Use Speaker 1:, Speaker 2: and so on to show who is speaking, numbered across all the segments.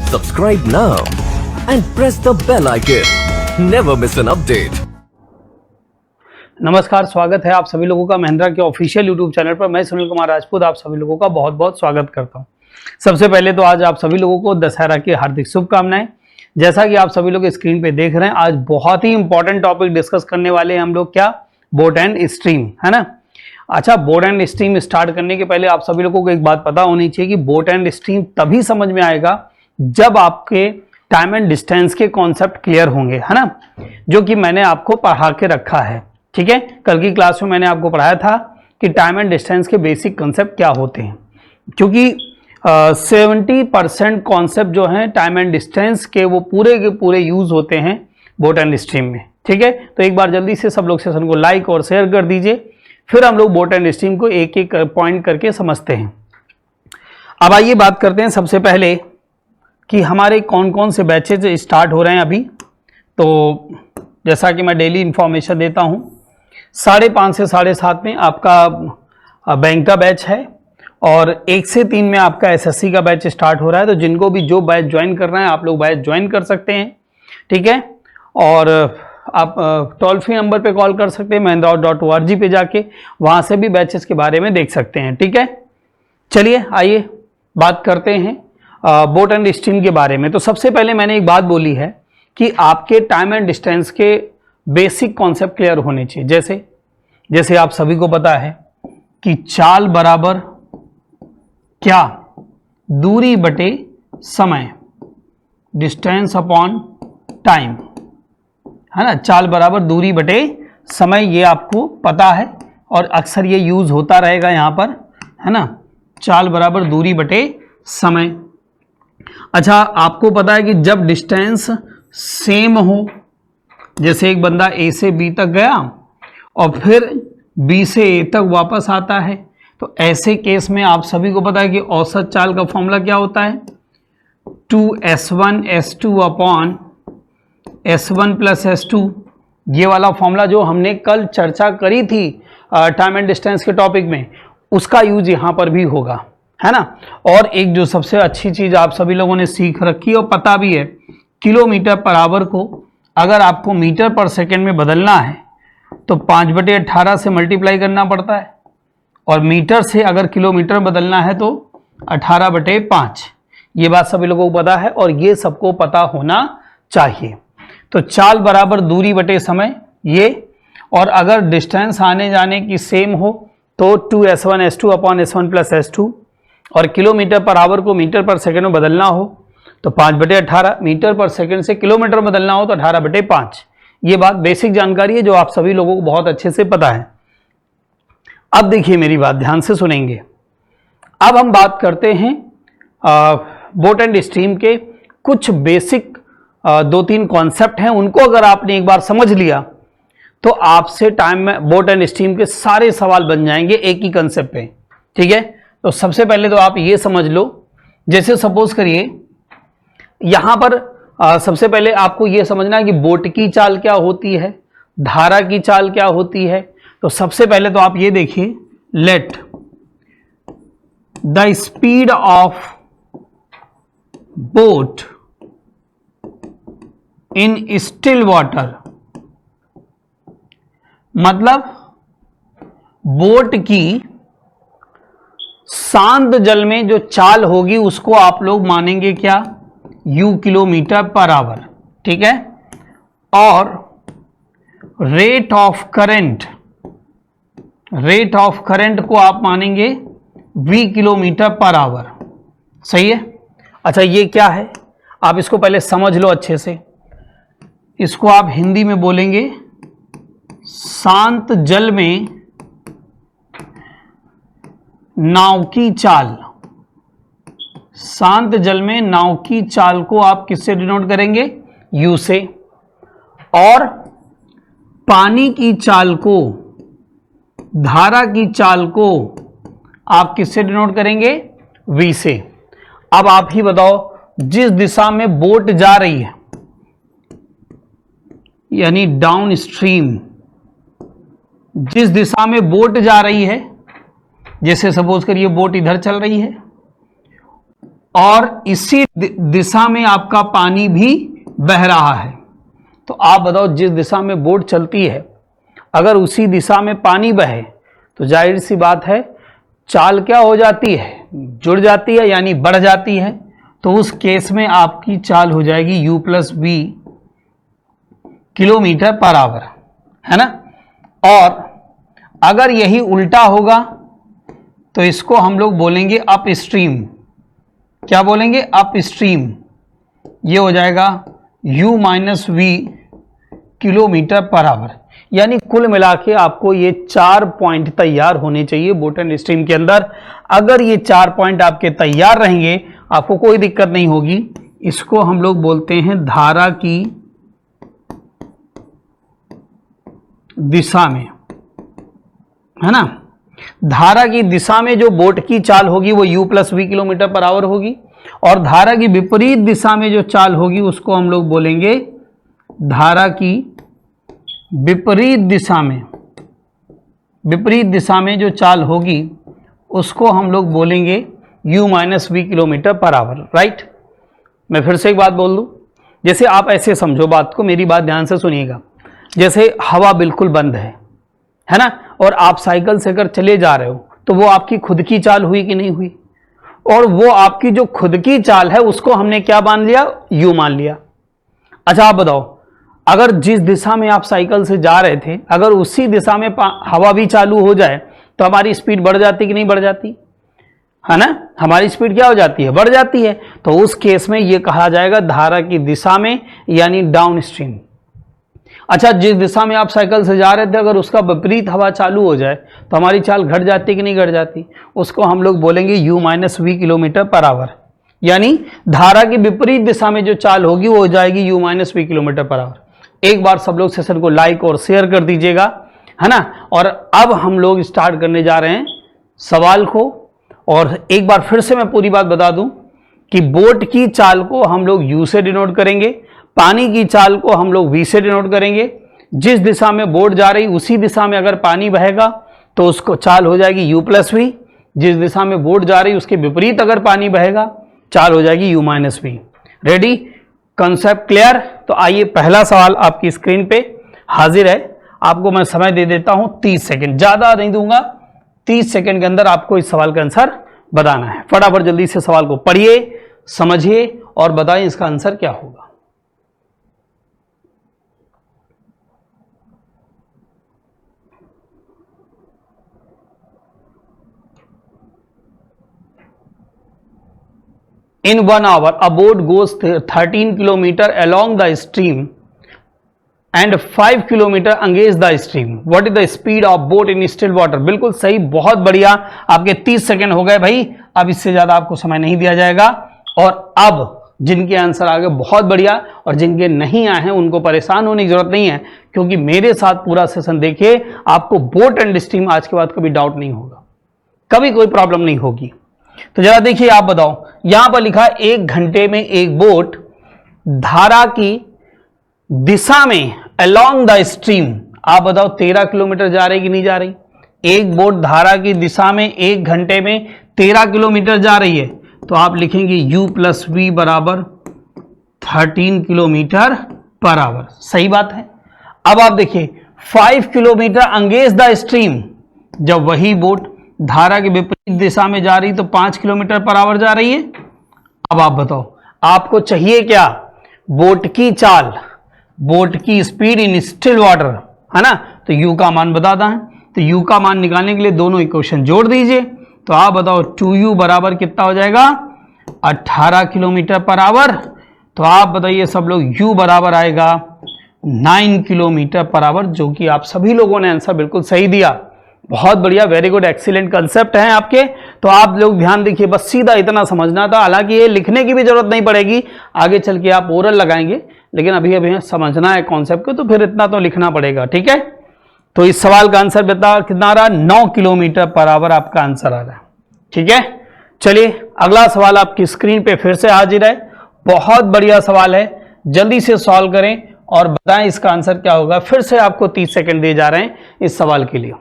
Speaker 1: Subscribe now and press the bell icon. Never miss an update.
Speaker 2: नमस्कार, स्वागत है आप सभी लोगों का महिंद्रा के ऑफिशियल यूट्यूब चैनल पर। मैं सुनील कुमार राजपूत आप सभी लोगों का बहुत बहुत स्वागत करता हूं। सबसे पहले तो आज आप सभी लोगों को दशहरा की हार्दिक शुभकामनाएं। जैसा कि आप सभी लोग स्क्रीन पे देख रहे हैं, आज बहुत ही इंपॉर्टेंट टॉपिक डिस्कस करने वाले हैं हम लोग। क्या? बोट एंड स्ट्रीम, है ना। अच्छा, बोट एंड स्ट्रीम स्टार्ट करने के पहले आप सभी लोगों को एक बात पता होनी चाहिए कि बोट एंड स्ट्रीम तभी समझ में आएगा जब आपके टाइम एंड डिस्टेंस के कॉन्सेप्ट क्लियर होंगे, है ना, जो कि मैंने आपको पढ़ा के रखा है। ठीक है, कल की क्लास में मैंने आपको पढ़ाया था कि टाइम एंड डिस्टेंस के बेसिक कॉन्सेप्ट क्या होते हैं, क्योंकि 70% कॉन्सेप्ट जो हैं टाइम एंड डिस्टेंस के वो पूरे के पूरे यूज होते हैं बोट एंड स्ट्रीम में। ठीक है, तो एक बार जल्दी से सब लोग सेशन को लाइक और शेयर कर दीजिए, फिर हम लोग बोट एंड स्ट्रीम को एक एक पॉइंट करके समझते हैं। अब आइए बात करते हैं सबसे पहले कि हमारे कौन कौन से बैचेज स्टार्ट हो रहे हैं अभी। तो जैसा कि मैं डेली इंफॉर्मेशन देता हूं, 5:30 से 7:30 में आपका बैंक का बैच है और 1 से 3 में आपका एसएससी का बैच स्टार्ट हो रहा है। तो जिनको भी जो बैच ज्वाइन करना है आप लोग बैच ज्वाइन कर सकते हैं। ठीक है, और आप टोल फ्री नंबर पे कॉल कर सकते हैं mahindra.org पे जाके, वहां से भी बैचेस के बारे में देख सकते हैं। ठीक है, चलिए आइए बात करते हैं बोट एंड स्ट्रीम के बारे में। तो सबसे पहले मैंने एक बात बोली है कि आपके टाइम एंड डिस्टेंस के बेसिक कॉन्सेप्ट क्लियर होने चाहिए। जैसे आप सभी को पता है कि चाल बराबर क्या? दूरी बटे समय, डिस्टेंस अपॉन टाइम, है ना। चाल बराबर दूरी बटे समय, ये आपको पता है और अक्सर ये यूज होता रहेगा यहां पर, है ना। चाल बराबर दूरी बटे समय। अच्छा, आपको पता है कि जब डिस्टेंस सेम हो, जैसे एक बंदा ए से बी तक गया और फिर बी से ए तक वापस आता है, तो ऐसे केस में आप सभी को पता है कि औसत चाल का फॉर्मूला क्या होता है? 2s1 s2 upon s1 plus s2। ये वाला फॉर्मूला जो हमने कल चर्चा करी थी टाइम एंड डिस्टेंस के टॉपिक में, उसका यूज यहां पर भी होगा, है ना। और एक जो सबसे अच्छी चीज आप सभी लोगों ने सीख रखी और पता भी है, किलोमीटर पर आवर को अगर आपको मीटर पर सेकेंड में बदलना है तो 5/18 से मल्टीप्लाई करना पड़ता है, और मीटर से अगर किलोमीटर बदलना है तो 18/5। ये बात सभी लोगों को पता है और ये सबको पता होना चाहिए। तो चाल बराबर दूरी बटे समय ये, और अगर डिस्टेंस आने जाने की सेम हो तो 2s1 s2 upon s1 plus s2, और किलोमीटर पर आवर को मीटर पर सेकेंड में बदलना हो तो 5/18, मीटर पर सेकेंड से किलोमीटर बदलना हो तो 18/5। ये बात बेसिक जानकारी है जो आप सभी लोगों को बहुत अच्छे से पता है। अब देखिए, मेरी बात ध्यान से सुनेंगे। अब हम बात करते हैं बोट एंड स्ट्रीम के कुछ बेसिक 2-3 कॉन्सेप्ट हैं। उनको अगर आपने एक बार समझ लिया तो आपसे टाइम में बोट एंड स्ट्रीम के सारे सवाल बन जाएंगे एक ही कंसेप्ट पे। ठीक है, तो सबसे पहले तो आप ये समझ लो, जैसे सपोज करिए यहां पर सबसे पहले आपको यह समझना है कि बोट की चाल क्या होती है, धारा की चाल क्या होती है। तो सबसे पहले तो आप ये देखिए, let the speed of boat in still water, मतलब बोट की शांत जल में जो चाल होगी उसको आप लोग मानेंगे क्या? u kilometre per our. ठीक है, और रेट ऑफ करंट को आप मानेंगे v किलोमीटर पर आवर। सही है। अच्छा, ये क्या है आप इसको पहले समझ लो अच्छे से। इसको आप हिंदी में बोलेंगे शांत जल में नाव की चाल। शांत जल में नाव की चाल को आप किससे डिनोट करेंगे? u से। और पानी की चाल को, धारा की चाल को आप किससे डिनोट करेंगे? v से। अब आप ही बताओ, जिस दिशा में बोट जा रही है यानी डाउन स्ट्रीम, जिस दिशा में बोट जा रही है, जैसे सपोज करिए बोट इधर चल रही है और इसी दिशा में आपका पानी भी बह रहा है। तो आप बताओ, जिस दिशा में बोट चलती है अगर उसी दिशा में पानी बहे तो जाहिर सी बात है चाल क्या हो जाती है, जुड़ जाती है, यानी बढ़ जाती है। तो उस केस में आपकी चाल हो जाएगी u plus v kilometre per hour, है ना। और अगर यही उल्टा होगा तो इसको हम लोग बोलेंगे अप स्ट्रीम। क्या बोलेंगे? Upstream. ये हो जाएगा u minus v kilometre per hour. यानी कुल मिला के आपको ये 4 पॉइंट तैयार होने चाहिए बोट एंड स्ट्रीम के अंदर। अगर ये 4 पॉइंट आपके तैयार रहेंगे आपको कोई दिक्कत नहीं होगी। इसको हम लोग बोलते हैं धारा की दिशा में, है ना। धारा की दिशा में जो बोट की चाल होगी वो u plus v kilometre per hour होगी, और धारा की विपरीत दिशा में जो चाल होगी उसको हम लोग बोलेंगे धारा की विपरीत दिशा में जो चाल होगी उसको हम लोग बोलेंगे u minus v kilometre per hour, right. मैं फिर से एक बात बोल दूं, जैसे आप ऐसे समझो बात को, मेरी बात ध्यान से सुनिएगा। जैसे हवा बिल्कुल बंद है ना, और आप साइकिल से अगर चले जा रहे हो तो वो आपकी खुद की चाल हुई कि नहीं हुई, और वो आपकी जो खुद की चाल है उसको हमने क्या मान लिया? u मान लिया। अच्छा आप बताओ, अगर जिस दिशा में आप साइकिल से जा रहे थे अगर उसी दिशा में हवा भी चालू हो जाए तो हमारी स्पीड बढ़ जाती कि नहीं बढ़ जाती, है ना। हमारी स्पीड क्या हो जाती है? बढ़ जाती है। तो उस केस में ये कहा जाएगा धारा की दिशा में, यानी डाउन स्ट्रीम। अच्छा, जिस दिशा में आप साइकिल से जा रहे थे अगर उसका विपरीत हवा चालू हो जाए तो हमारी चाल घट जाती कि नहीं घट जाती, उसको हम लोग बोलेंगे u minus v kilometre per hour. यानी धारा की विपरीत दिशा में जो चाल होगी वो हो जाएगी u minus v kilometre per hour. एक बार सब लोग सेशन को लाइक और शेयर कर दीजिएगा, है ना। और अब हम लोग स्टार्ट करने जा रहे हैं सवाल को। और एक बार फिर से मैं पूरी बात बता दूं कि बोट की चाल को हम लोग u से डिनोट करेंगे, पानी की चाल को हम लोग v से डिनोट करेंगे। जिस दिशा में बोट जा रही उसी दिशा में अगर पानी बहेगा तो उसको चाल हो जाएगी u प्लस वी। जिस दिशा में बोट जा रही उसके विपरीत अगर पानी बहेगा चाल हो जाएगी u minus v. Ready? Concept clear? तो आइए, पहला सवाल आपकी स्क्रीन पे हाजिर है। आपको मैं समय दे देता हूं 30 सेकंड, ज्यादा नहीं दूंगा। 30 सेकंड के अंदर आपको इस सवाल का आंसर बताना है। फटाफट जल्दी से सवाल को पढ़िए, समझिए और बताएं इसका आंसर क्या होगा। In 1 hour, a boat goes 13 kilometer along the stream and 5 kilometer against the stream. What is the speed of boat in still water? बिल्कुल सही, बहुत बढ़िया। आपके 30 सेकंड हो गए भाई, अब इससे ज़्यादा आपको समय नहीं दिया जाएगा। और अब जिनके आंसर आ गए बहुत बढ़िया, और जिनके नहीं आए हैं उनको परेशान होने की जरूरत नहीं है, क्योंकि मेरे साथ पूरा सेशन देखिए। आपको बोट एंड स्ट्रीम आज के बाद कभी डाउट नहीं होगा, कभी कोई प्रॉब्लम नहीं होगी। तो जरा देखिए, आप बताओ, यहां पर लिखा 1 घंटे में एक बोट धारा की दिशा में अलोंग द स्ट्रीम, आप बताओ 13 किलोमीटर जा रही कि नहीं जा रही? एक बोट धारा की दिशा में 1 घंटे में 13 किलोमीटर जा रही है, तो आप लिखेंगे u प्लस वी बराबर 13 किलोमीटर पर आवर। सही बात है। अब आप देखिए 5 किलोमीटर अगेंस्ट द स्ट्रीम, जब वही बोट धारा के विपरीत दिशा में जा रही तो 5 किलोमीटर पर आवर जा रही है। अब आप बताओ, आपको चाहिए क्या? बोट की चाल, बोट की स्पीड इन स्टिल वाटर, है ना। तो u का मान बताता है, तो u का मान निकालने के लिए दोनों इक्वेशन जोड़ दीजिए। तो आप बताओ 2u बराबर कितना हो जाएगा? 18 किलोमीटर पर आवर। तो आप बताइए सब लोग, u बराबर आएगा 9 किलोमीटर पर आवर, जो कि आप सभी लोगों ने आंसर बिल्कुल सही दिया। बहुत बढ़िया, वेरी गुड, एक्सीलेंट कंसेप्ट हैं आपके। तो आप लोग ध्यान देखिए, बस सीधा इतना समझना था। हालांकि ये लिखने की भी जरूरत नहीं पड़ेगी, आगे चल के आप ओरल लगाएंगे, लेकिन अभी समझना है कॉन्सेप्ट को, तो फिर इतना तो लिखना पड़ेगा, ठीक है। तो इस सवाल का आंसर बता कितना आ रहा? 9 किलोमीटर पर आवर आपका आंसर आ रहा है, ठीक है। चलिए अगला सवाल आपकी स्क्रीन पे फिर से हाजिर है। बहुत बढ़िया सवाल है, जल्दी से सॉल्व करें और बताएं इसका आंसर क्या होगा। फिर से आपको 30 सेकंड दिए जा रहे हैं इस सवाल के लिए।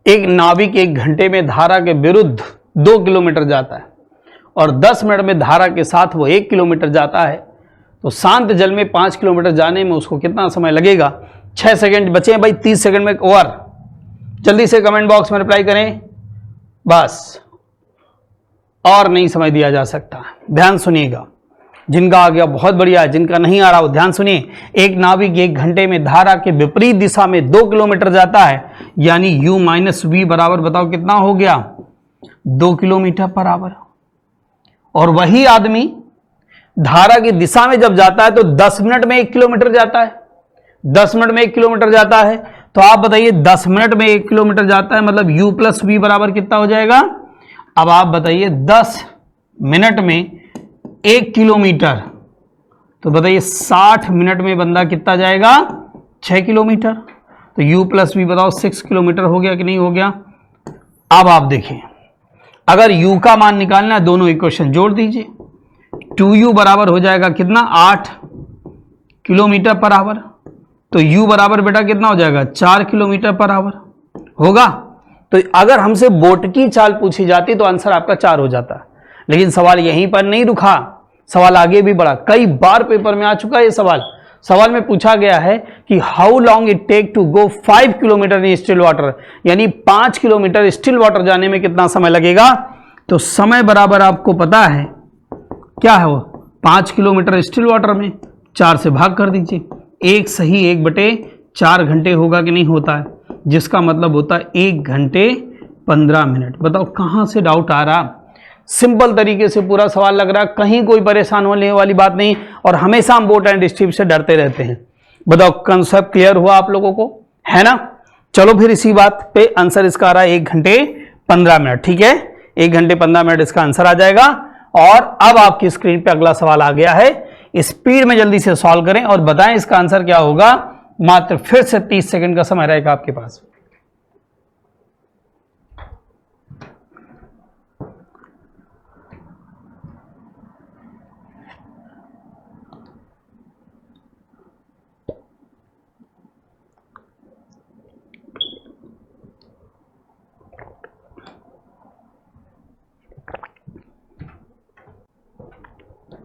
Speaker 2: एक नाविक 1 घंटे में धारा के विरुद्ध 2 किलोमीटर जाता है और 10 मिनट में धारा के साथ वो 1 किलोमीटर जाता है, तो शांत जल में 5 किलोमीटर जाने में उसको कितना समय लगेगा? 6 सेकंड बचे हैं भाई, 30 सेकंड में ओवर। जल्दी से कमेंट बॉक्स में रिप्लाई करें, बस और नहीं समय दिया जा सकता। ध्यान सुनिएगा, जिनका आ गया बहुत बढ़िया है, जिनका नहीं आ रहा वो ध्यान सुनिए। एक नाविक 1 घंटे में धारा के विपरीत दिशा में 2 किलोमीटर जाता है, यानी u माइनस वी बराबर बताओ कितना हो गया? 2 किलोमीटर पर आवर। और वही आदमी धारा की दिशा में जब जाता है तो 10 मिनट में 1 किलोमीटर जाता है। 10 मिनट में 1 किलोमीटर जाता है, तो आप बताइए 10 मिनट में 1 किलोमीटर जाता है मतलब u प्लस वी बराबर कितना हो जाएगा? अब आप बताइए 10 मिनट में 1 किलोमीटर, तो बताइए 60 मिनट में बंदा कितना जाएगा? 6 किलोमीटर। तो u प्लस वी बताओ 6 किलोमीटर हो गया कि नहीं हो गया? अब आप देखिए, अगर u का मान निकालना है दोनों इक्वेशन जोड़ दीजिए। 2u बराबर हो जाएगा कितना? 8 किलोमीटर पर आवर। तो u बराबर बेटा कितना हो जाएगा? 4 किलोमीटर पर आवर होगा। तो अगर हमसे बोट की चाल पूछी जाती तो आंसर आपका 4 हो जाता, लेकिन सवाल यहीं पर नहीं रुका, सवाल आगे भी बढ़ा। कई बार पेपर में आ चुका है ये सवाल। सवाल में पूछा गया है कि how long it take to go 5 kilometre in still water, यानी 5 किलोमीटर स्टिल वाटर जाने में कितना समय लगेगा? तो समय बराबर आपको पता है क्या है वो? 5 किलोमीटर स्टिल वाटर में 4 से भाग कर दीजिए, 1 सही 1/4 घंटे होगा कि नहीं होता है, जिसका मतलब होता है 1 घंटे 15 मिनट। बताओ कहां से डाउट आ रहा? सिंपल तरीके से पूरा सवाल लग रहा, कहीं कोई परेशान होने वाली बात नहीं। और हमेशा हम बोट एंड स्ट्रीम से डरते रहते हैं। बताओ कंसेप्ट क्लियर हुआ आप लोगों को, है ना? चलो फिर इसी बात पे आंसर इसका आ रहा है 1 घंटे 15 मिनट। ठीक है, 1 घंटे 15 मिनट इसका आंसर आ जाएगा। और अब आपकी स्क्रीन पे अगला सवाल आ गया है, स्पीड में जल्दी से सॉल्व करें और बताएं इसका आंसर क्या होगा। मात्र फिर से 30 सेकंड का समय रहेगा आपके पास।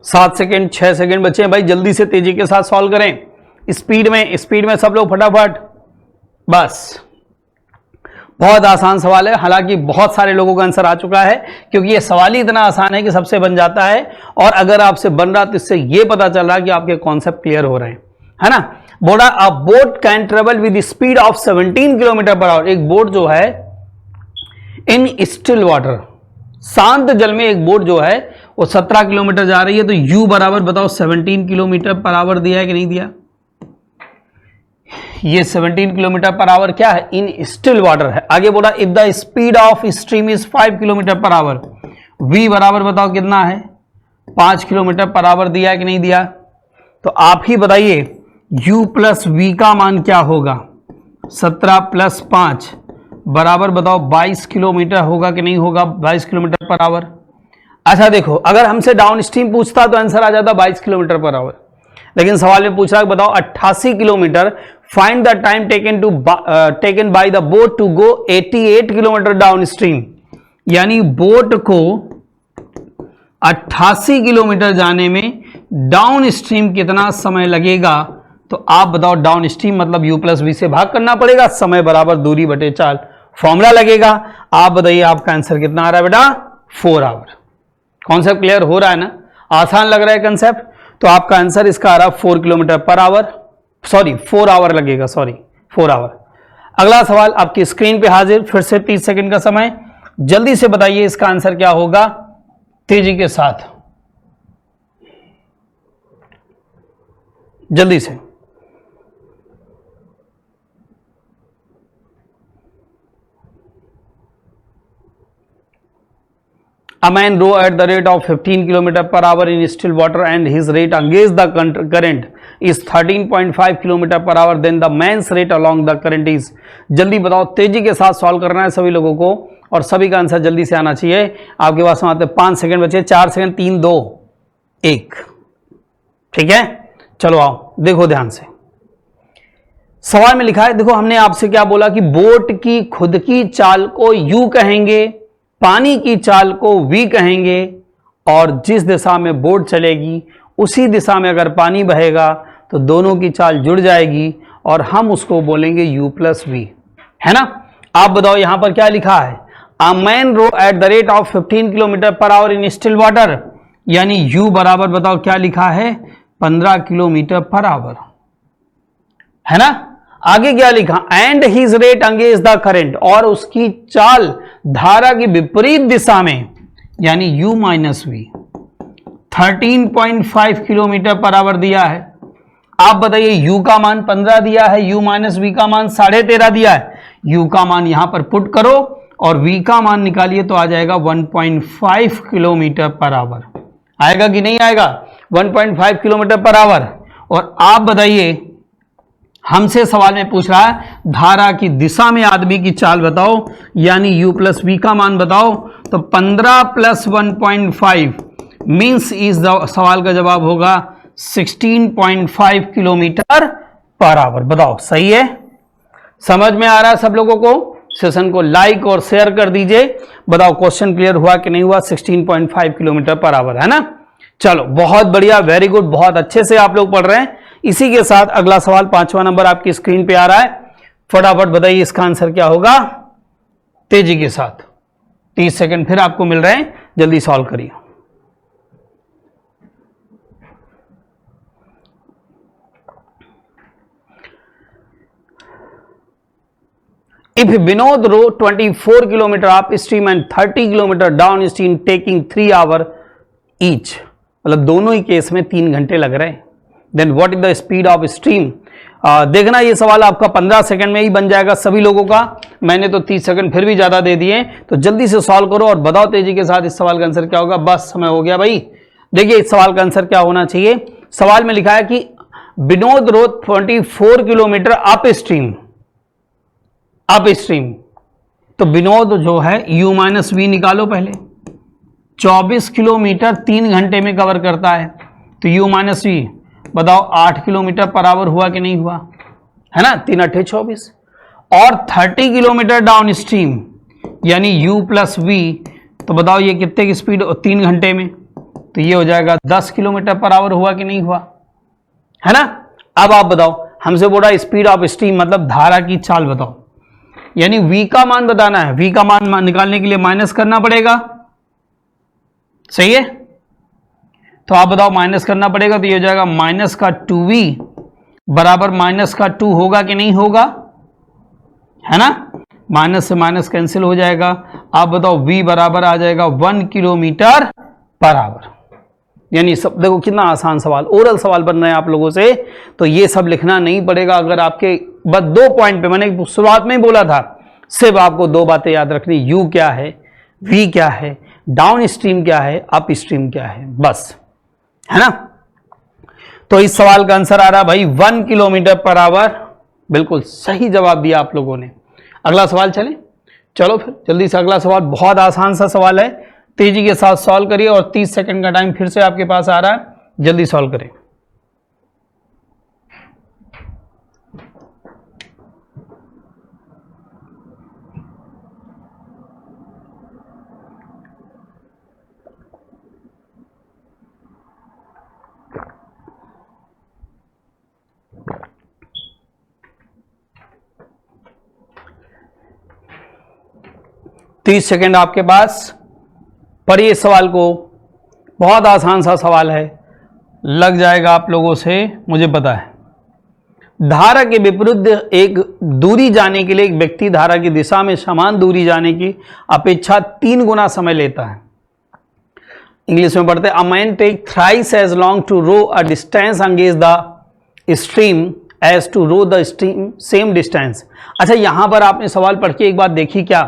Speaker 2: सात सेकेंड 6 सेकेंड बचे हैं भाई, जल्दी से तेजी के साथ सॉल्व करें। स्पीड में सब लोग फटाफट। बस बहुत आसान सवाल है, हालांकि बहुत सारे लोगों का आंसर आ चुका है, क्योंकि ये सवाल ही इतना आसान है कि सबसे बन जाता है। और अगर आपसे बन रहा तो इससे ये पता चल रहा है कि आपके कॉन्सेप्ट क्लियर हो रहे हैं, है ना? बोला अ boat can travel with speed of 17 kilometre per hour. एक बोट जो है इन स्टिल वाटर, शांत जल में एक बोट जो है वो 17 किलोमीटर जा रही है। तो u बराबर बताओ 17 किलोमीटर पर आवर दिया है कि नहीं दिया? ये 17 किलोमीटर पर आवर क्या है? इन स्टिल वाटर है। आगे बोला if the speed of stream is 5 kilometre per our, v बराबर बताओ कितना है? 5 किलोमीटर पर आवर दिया है कि नहीं दिया? तो आप ही बताइए u प्लस v का मान क्या होगा? 17 प्लस 5 बराबर बताओ 22 किलोमीटर होगा कि नहीं होगा? 22 किलोमीटर पर आवर। अच्छा देखो, अगर हमसे डाउन स्ट्रीम पूछता तो आंसर आ जाता 22 किलोमीटर पर आवर, लेकिन सवाल में पूछ रहा है बताओ 88 kilometre, find the time taken by the boat to go 88 kilometre downstream, यानी बोट को 88 किलोमीटर जाने में डाउन स्ट्रीम कितना समय लगेगा? तो आप बताओ डाउन स्ट्रीम मतलब u प्लस वी से भाग करना पड़ेगा, समय बराबर दूरी बटे चाल, फॉर्मूला लगेगा। आप बताइए आपका आंसर कितना आ रहा है बेटा? 4 आवर। कॉन्सेप्ट क्लियर हो रहा है ना? आसान लग रहा है कंसेप्ट? तो आपका आंसर इसका आ रहा है 4 kilometre per hour, sorry 4 hour लगेगा, सॉरी 4 आवर। अगला सवाल आपकी स्क्रीन पे हाजिर, फिर से 30 सेकंड का समय, जल्दी से बताइए इसका आंसर क्या होगा, तेजी के साथ, जल्दी से। A man row at the rate of 15 km per hour in still water and his rate against the current is 13.5 km per hour. Then the man's rate along the current is। जल्दी बताओ, तेजी के साथ solve करना है सभी लोगों को और सभी का आंसर जल्दी से आना चाहिए। आपके पास आते 5 सेकंड बचे, 4 सेकंड, 3 2 1। ठीक है, चलो आओ देखो ध्यान से। सवाल में लिखा है, देखो हमने आपसे क्या बोला कि बोट की खुद की चाल को यू कहेंगे, पानी की चाल को वी कहेंगे, और जिस दिशा में बोट चलेगी उसी दिशा में अगर पानी बहेगा तो दोनों की चाल जुड़ जाएगी और हम उसको बोलेंगे u प्लस वी, है ना। आप बताओ यहां पर क्या लिखा है, a man row at the rate of 15 kilometre per hour in still water, यानी u बराबर बताओ क्या लिखा है, 15 किलोमीटर पर आवर, है ना। आगे क्या लिखा, and his rate against the current, और उसकी चाल धारा की विपरीत दिशा में, यानी u minus v, 13.5 kilometre per hour दिया है। आप बताइए u का मान 15 दिया है, u माइनस वी का मान 13.5 दिया है, u का मान यहां पर पुट करो और v का मान निकालिए तो आ जाएगा 1.5 किलोमीटर पर आवर, आएगा कि नहीं आएगा, 1.5 किलोमीटर पर आवर। और आप बताइए, हमसे सवाल में पूछ रहा है धारा की दिशा में आदमी की चाल बताओ, यानी u प्लस वी का मान बताओ, तो 15 प्लस 1.5 मीन्स इस सवाल का जवाब होगा 16.5 किलोमीटर पर आवर। बताओ सही है, समझ में आ रहा है सब लोगों को। सेशन को लाइक और शेयर कर दीजिए। बताओ क्वेश्चन क्लियर हुआ कि नहीं हुआ, 16.5 किलोमीटर पर आवर, है ना। चलो बहुत बढ़िया, वेरी गुड, बहुत अच्छे से आप लोग पढ़ रहे हैं। इसी के साथ अगला सवाल 5वां नंबर आपकी स्क्रीन पे आ रहा है, फटाफट बताइए इसका आंसर क्या होगा, तेजी के साथ। 30 सेकंड फिर आपको मिल रहे हैं, जल्दी सॉल्व करिए। If Vinod row 24 kilometer upstream and 30 kilometer downstream taking 3 hours each, मतलब दोनों ही केस में 3 घंटे लग रहे हैं, then what is the speed of stream. देखना ये सवाल आपका 15 सेकंड में ही बन जाएगा सभी लोगों का, मैंने तो 30 सेकंड फिर भी ज्यादा दे दिए, तो जल्दी से सॉल्व करो और बताओ तेजी के साथ इस सवाल का आंसर क्या होगा। बस समय हो गया भाई। देखिए इस सवाल का आंसर क्या होना चाहिए, सवाल में लिखा है कि विनोद रो 24 किलोमीटर अप स्ट्रीम, तो विनोद जो है u माइनस वी निकालो पहले, 24 किलोमीटर 3 घंटे में कवर करता है, तो u माइनस वी बताओ 8 किलोमीटर पर आवर हुआ कि नहीं हुआ, है ना, 3 8 24। और 30 किलोमीटर डाउन स्ट्रीम यानी u प्लस वी, तो बताओ ये कितने की स्पीड 3 घंटे में, तो ये हो जाएगा 10 किलोमीटर पर आवर हुआ कि नहीं हुआ, है ना। अब आप बताओ, हमसे बोला स्पीड ऑफ स्ट्रीम मतलब धारा की चाल बताओ, यानी v का मान बताना है, v का मान निकालने के लिए माइनस करना पड़ेगा, सही है। तो आप बताओ माइनस करना पड़ेगा, तो ये हो जाएगा माइनस का 2v बराबर माइनस का 2 होगा कि नहीं होगा, है ना, माइनस से माइनस कैंसिल हो जाएगा। आप बताओ v बराबर आ जाएगा 1 किलोमीटर पर आवर, यानी सब देखो कितना आसान सवाल, ओरल सवाल बन रहे हैं आप लोगों से, तो ये सब लिखना नहीं पड़ेगा। अगर आपके बस 2 पॉइंट पे, मैंने शुरुआत में ही बोला था, सिर्फ आपको 2 बातें याद रखनी, u क्या है, v क्या है, डाउन स्ट्रीम क्या है, अप स्ट्रीम क्या है, बस, है ना। तो इस सवाल का आंसर आ रहा भाई 1 किलोमीटर पर आवर, बिल्कुल सही जवाब दिया आप लोगों ने। अगला सवाल चले, चलो फिर जल्दी से अगला सवाल, बहुत आसान सा सवाल है, तेजी के साथ सॉल्व करिए और 30 सेकंड का टाइम फिर से आपके पास आ रहा है, जल्दी सॉल्व करें। तीस सेकेंड आपके पास, पढ़िए सवाल को, बहुत आसान सा सवाल है, लग जाएगा आप लोगों से मुझे पता है। धारा के विपरीत एक दूरी जाने के लिए एक व्यक्ति धारा की दिशा में समान दूरी जाने की अपेक्षा 3 गुना समय लेता है। इंग्लिश में पढ़ते हैं, a man take thrice as long to row a distance against the stream as to row the stream same distance. अच्छा यहां पर आपने सवाल पढ़ के एक बात देखी क्या,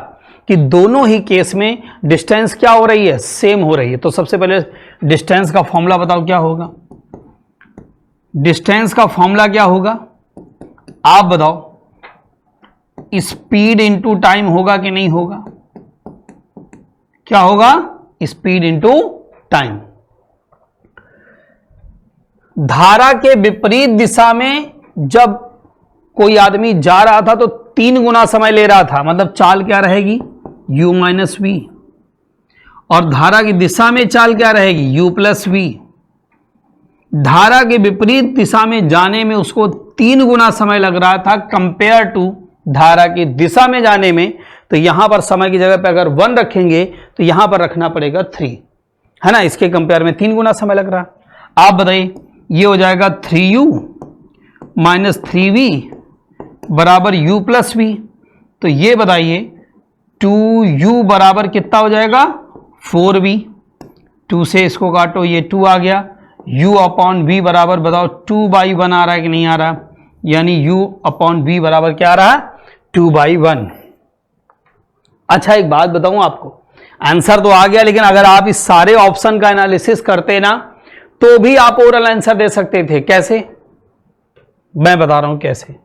Speaker 2: कि दोनों ही केस में डिस्टेंस क्या हो रही है, सेम हो रही है। तो सबसे पहले डिस्टेंस का फॉर्मूला बताओ क्या होगा, डिस्टेंस का फॉर्मूला क्या होगा, आप बताओ, स्पीड इनटू टाइम होगा कि नहीं होगा, क्या होगा, स्पीड इनटू टाइम। धारा के विपरीत दिशा में जब कोई आदमी जा रहा था तो 3 गुना समय ले रहा था, मतलब चाल क्या रहेगी, u माइनस वी। और धारा की दिशा में चाल क्या रहेगी, u प्लस वी। धारा के विपरीत दिशा में जाने में उसको 3 गुना समय लग रहा था कंपेयर टू धारा की दिशा में जाने में। तो यहां पर समय की जगह पे अगर 1 रखेंगे तो यहां पर रखना पड़ेगा 3, है ना, इसके कंपेयर में 3 गुना समय लग रहा। आप बताइए, ये हो जाएगा 3u माइनस 3v बराबर u प्लस वी। तो ये बताइए 2u बराबर कितना हो जाएगा, 4v। 2 से इसको काटो, ये 2 आ गया। u अपॉन v बराबर बताओ 2/1 आ रहा है कि नहीं आ रहा, यानी u अपॉन v बराबर क्या आ रहा है, 2/1। अच्छा एक बात बताऊं आपको, आंसर तो आ गया, लेकिन अगर आप इस सारे ऑप्शन का एनालिसिस करते ना तो भी आप ओरल आंसर दे सकते थे। कैसे, मैं बता रहा हूं कैसे।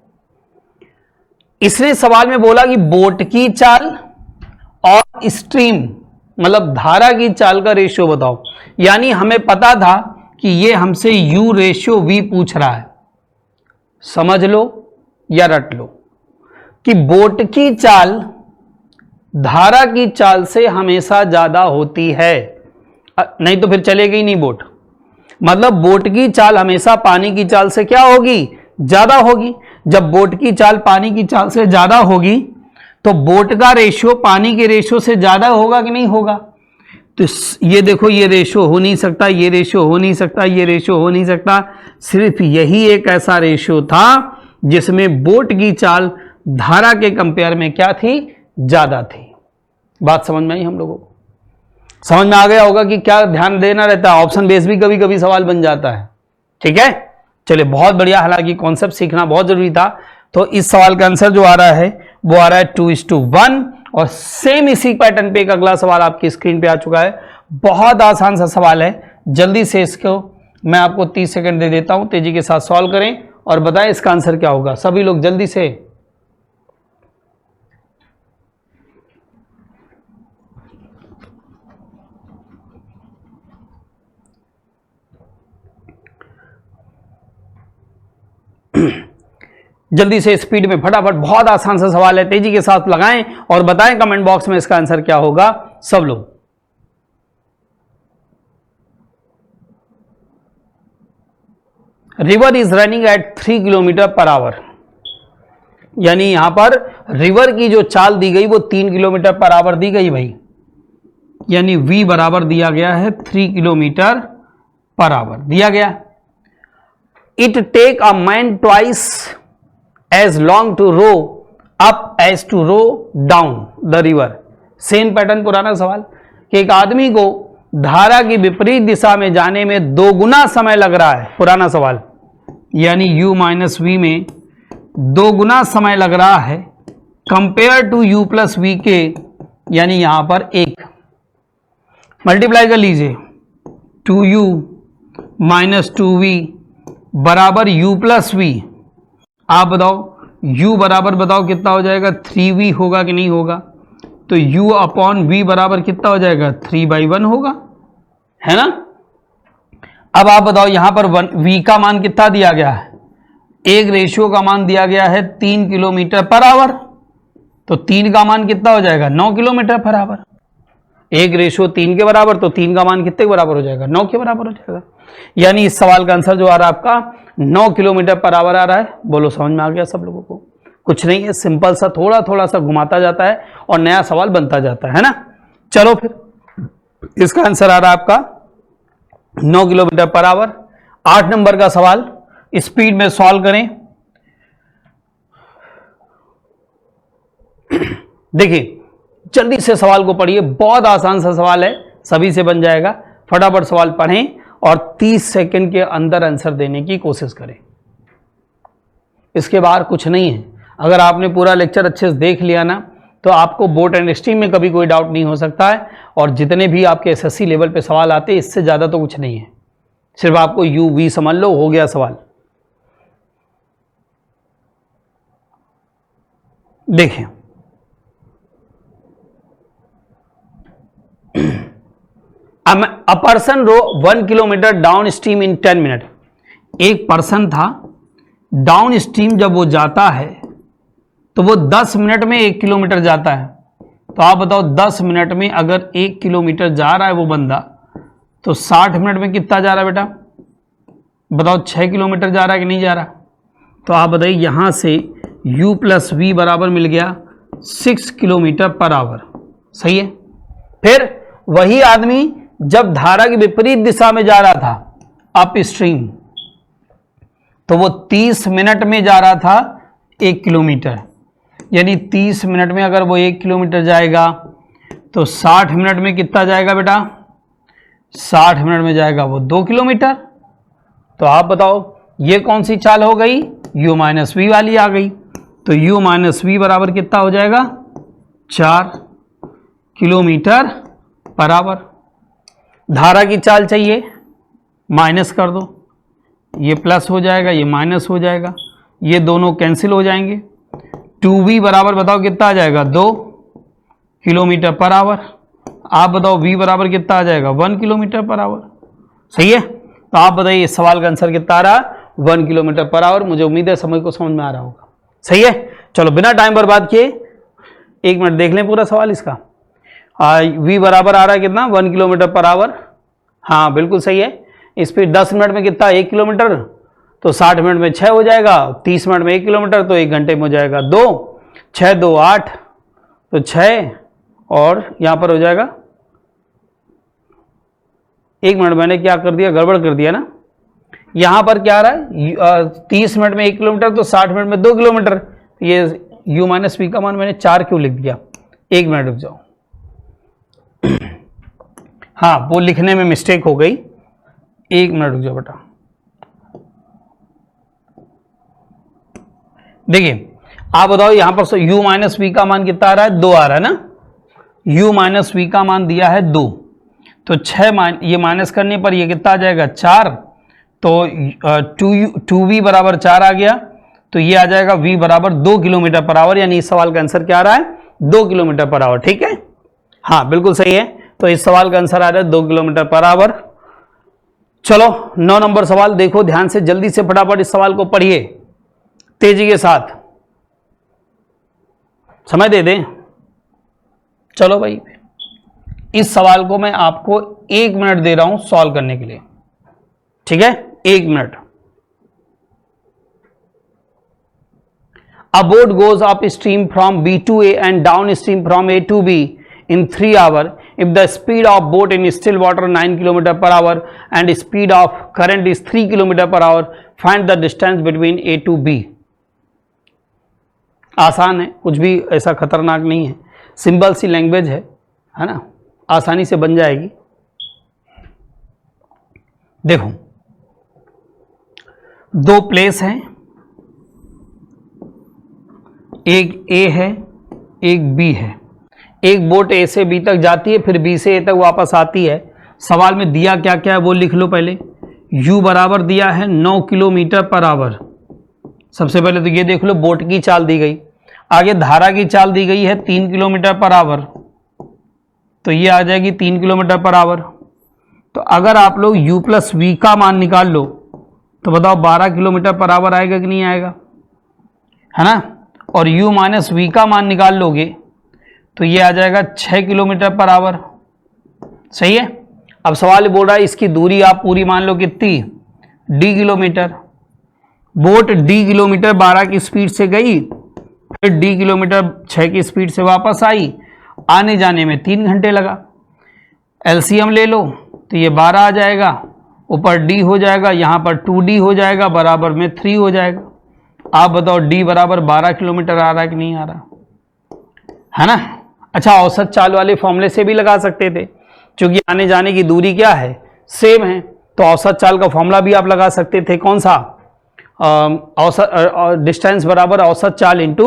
Speaker 2: इसने सवाल में बोला कि बोट की चाल और स्ट्रीम मतलब धारा की चाल का रेशियो बताओ, यानी हमें पता था कि ये हमसे u रेशियो v पूछ रहा है। समझ लो या रट लो कि बोट की चाल धारा की चाल से हमेशा ज्यादा होती है, नहीं तो फिर चलेगी ही नहीं बोट। मतलब बोट की चाल हमेशा पानी की चाल से क्या होगी, ज्यादा होगी। जब बोट की चाल पानी की चाल से ज्यादा होगी तो बोट का रेशियो पानी के रेशियो से ज्यादा होगा कि नहीं होगा। तो ये देखो, ये रेशियो हो नहीं सकता, ये रेशियो हो नहीं सकता, ये रेशियो हो नहीं सकता। सिर्फ यही एक ऐसा रेशियो था जिसमें बोट की चाल धारा के कंपेयर में क्या थी, ज्यादा थी। बात समझ में आई हम लोगों को, समझ में आ गया होगा कि क्या ध्यान देना रहता है। ऑप्शन बेस भी कभी कभी सवाल बन जाता है, ठीक है। चलिए बहुत बढ़िया, हालांकि कॉन्सेप्ट सीखना बहुत जरूरी था। तो इस सवाल का आंसर जो आ रहा है वो आ रहा है 2:1। और सेम इसी पैटर्न पे एक अगला सवाल आपकी स्क्रीन पे आ चुका है। बहुत आसान सा सवाल है, जल्दी से इसको मैं आपको 30 सेकंड दे देता हूं, तेजी के साथ सॉल्व करें और बताएं इसका आंसर क्या होगा। सभी लोग जल्दी से। जल्दी से स्पीड में फटाफट, बहुत आसान सा सवाल है, तेजी के साथ लगाएं और बताएं कमेंट बॉक्स में इसका आंसर क्या होगा सब लोग। River is running at 3 kilometre per hour, यानी यहां पर रिवर की जो चाल दी गई वो 3 किलोमीटर पर आवर दी गई भाई, यानी v बराबर दिया गया है 3 किलोमीटर पर आवर दिया गया। It take a man twice as long to row up as to row down the river. Same pattern, पुराना सवाल कि एक आदमी को धारा की विपरीत दिशा में जाने में 2 गुना समय लग रहा है, पुराना सवाल, यानी u माइनस वी में 2 गुना समय लग रहा है compare to u plus v के, यानी यहां पर 1 मल्टीप्लाई कर लीजिए 2u माइनस 2v बराबर u प्लस वी। आप बताओ u बराबर बताओ कितना हो जाएगा, 3v होगा कि नहीं होगा। तो u अपॉन v बराबर कितना हो जाएगा, 3/1 होगा, है ना। अब आप बताओ यहां पर v का मान कितना दिया गया है, एक रेशियो का मान दिया गया है 3 किलोमीटर पर आवर। तो 3 का मान कितना हो जाएगा, 9 किलोमीटर पर आवर। एक रेशियो 3 के बराबर, तो 3 का मान कितने के बराबर हो जाएगा, 9 के बराबर हो जाएगा। यानी इस सवाल का आंसर जो आ रहा है आपका 9 किलोमीटर पर आवर आ रहा है। बोलो समझ में आ गया सब लोगों को। कुछ नहीं है, सिंपल सा थोड़ा थोड़ा सा घुमाता जाता है और नया सवाल बनता जाता है ना। चलो फिर इसका आंसर आ रहा है आपका 9 किलोमीटर पर आवर। 8 नंबर का सवाल, स्पीड में सॉल्व करें। देखिए जल्दी से सवाल को पढ़िए, बहुत आसान सा सवाल है, सभी से बन जाएगा। फटाफट सवाल पढ़ें और 30 सेकंड के अंदर आंसर देने की कोशिश करें। इसके बाहर कुछ नहीं है। अगर आपने पूरा लेक्चर अच्छे से देख लिया ना तो आपको बोट एंड स्ट्रीम में कभी कोई डाउट नहीं हो सकता है। और जितने भी आपके एसएससी लेवल पे सवाल आते हैं इससे ज़्यादा तो कुछ नहीं है, सिर्फ आपको यू वी समझ लो, हो गया सवाल। देखिए a person row 1 kilometre downstream in 10 minute. एक पर्सन था डाउन स्ट्रीम जब वो जाता है तो वो 10 मिनट में 1 किलोमीटर जाता है। तो आप बताओ 10 मिनट में अगर 1 किलोमीटर जा रहा है वो बंदा, तो 60 मिनट में कितना जा रहा है बेटा? बताओ 6 किलोमीटर जा रहा है कि नहीं जा रहा? तो आप बताइए, यहाँ से u प्लस वी बराबर मिल गया 6 किलोमीटर पर आवर। सही है। फिर वही आदमी जब धारा की विपरीत दिशा में जा रहा था अप स्ट्रीम, तो वो 30 मिनट में जा रहा था 1 किलोमीटर। यानी 30 मिनट में अगर वो 1 किलोमीटर जाएगा तो 60 मिनट में कितना जाएगा बेटा? 60 मिनट में जाएगा वो 2 किलोमीटर। तो आप बताओ ये कौन सी चाल हो गई? u माइनस वी वाली आ गई। तो u माइनस वी बराबर कितना हो जाएगा? 4 किलोमीटर पर आवर। धारा की चाल चाहिए, माइनस कर दो, ये प्लस हो जाएगा, ये माइनस हो जाएगा, ये दोनों कैंसिल हो जाएंगे। 2v बराबर बताओ कितना आ जाएगा? 2 किलोमीटर पर आवर। आप बताओ v बराबर कितना आ जाएगा? 1 किलोमीटर पर आवर। सही है। तो आप बताइए इस सवाल का आंसर कितना आ रहा? 1 किलोमीटर पर आवर। मुझे उम्मीद है समझ में आ रहा होगा। सही है। चलो बिना टाइम बर्बाद किए 1 मिनट देख लें पूरा सवाल इसका। v बराबर आ रहा है कितना? 1 किलोमीटर पर आवर। हाँ बिल्कुल सही है। स्पीड 10 मिनट में कितना? 1 किलोमीटर। तो 60 मिनट में 6 हो जाएगा, 30 मिनट में 1 किलोमीटर, तो 1 घंटे में हो जाएगा 2, 6 2 8, तो 6 और यहाँ पर हो जाएगा 1 मिनट। मैंने क्या कर दिया? गड़बड़ कर दिया ना। यहाँ पर क्या आ रहा है? 30 मिनट में 1 किलोमीटर, तो 60 मिनट में 2 किलोमीटर। ये u माइनस वी का मान मैंने 4 क्यों लिख दिया? 1 मिनट रुक जाओ। हाँ वो लिखने में मिस्टेक हो गई। 1 मिनट रुक जाओ बेटा। देखिए आप बताओ यहाँ पर u माइनस वी का मान कितना आ रहा है? 2 आ रहा है ना। u माइनस वी का मान दिया है 2, तो 6 ये माइनस करने पर ये कितना आ जाएगा? 4। तो 2v बराबर 4 आ गया, तो ये आ जाएगा v बराबर 2 किलोमीटर पर आवर। यानी इस सवाल का आंसर क्या आ रहा है? 2 किलोमीटर पर आवर। ठीक है। हाँ बिल्कुल सही है। तो इस सवाल का आंसर आ रहा है 2 किलोमीटर पर आवर। चलो 9 नंबर सवाल देखो ध्यान से, जल्दी से फटाफट इस सवाल को पढ़िए तेजी के साथ, समय दे दें। चलो भाई इस सवाल को मैं आपको 1 मिनट दे रहा हूं सॉल्व करने के लिए। ठीक है, 1 minute. A boat goes upstream from B to A and downstream from A to B in 3 hours. If the speed of boat in still water 9 km per hour and speed of current is 3 km per hour, find the distance between A to B. आसान है, कुछ भी ऐसा खतरनाक नहीं है, simple सी language है ना, आसानी से बन जाएगी। देखो 2 प्लेस हैं, एक A है एक B है। एक बोट A से B तक जाती है, फिर B से A तक वापस आती है। सवाल में दिया क्या क्या है वो लिख लो पहले। U बराबर दिया है 9 किलोमीटर पर आवर। सबसे पहले तो ये देख लो बोट की चाल दी गई, आगे धारा की चाल दी गई है 3 किलोमीटर पर आवर, तो ये आ जाएगी 3 किलोमीटर पर आवर। तो अगर आप लोग U प्लस वी का मान निकाल लो तो बताओ 12 किलोमीटर पर आवर आएगा कि नहीं आएगा, है ना। और U माइनस वी का मान निकाल लोगे तो ये आ जाएगा 6 किलोमीटर पर आवर। सही है। अब सवाल बोल रहा है इसकी दूरी आप पूरी मान लो कितनी, d kilometre. Boat d kilometre 12 की स्पीड से गई, फिर d किलोमीटर 6 की स्पीड से वापस आई, आने जाने में 3 घंटे लगा। एलसीएम ले लो तो ये 12 आ जाएगा, ऊपर d हो जाएगा, यहाँ पर 2d हो जाएगा, बराबर में 3 हो जाएगा। आप बताओ d बराबर 12 किलोमीटर आ रहा है कि नहीं आ रहा, है ना। अच्छा औसत चाल वाले फॉर्मूले से भी लगा सकते थे, क्योंकि आने जाने की दूरी क्या है, सेम है, तो औसत चाल का फॉर्मूला भी आप लगा सकते थे। कौन सा? औसत डिस्टेंस बराबर औसत चाल इंटू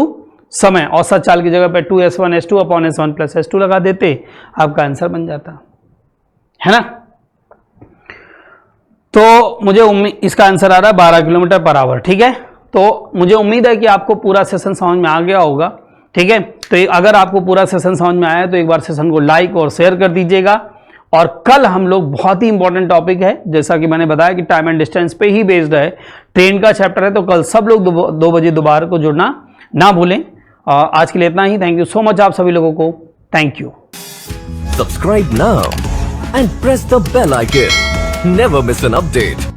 Speaker 2: समय। औसत चाल की जगह पे 2s1 s2 upon s1 plus s2 लगा देते, आपका आंसर बन जाता, है ना। तो मुझे इसका आंसर आ रहा है 12 किलोमीटर पर आवर। ठीक है, तो मुझे उम्मीद है कि आपको पूरा सेशन समझ में आ गया होगा। ठीक है, तो अगर आपको पूरा सेशन समझ में आया तो एक बार सेशन को लाइक और शेयर कर दीजिएगा, और कल हम लोग बहुत ही इंपॉर्टेंट टॉपिक है, जैसा कि मैंने बताया कि टाइम एंड डिस्टेंस पे ही बेस्ड है, ट्रेन का चैप्टर है, तो कल सब लोग 2 बजे दोबारा को जुड़ना ना भूलें। आज के लिए इतना ही। थैंक यू सो मच आप सभी लोगों को। Thank you.
Speaker 1: Subscribe now and press the bell icon. Never miss an update.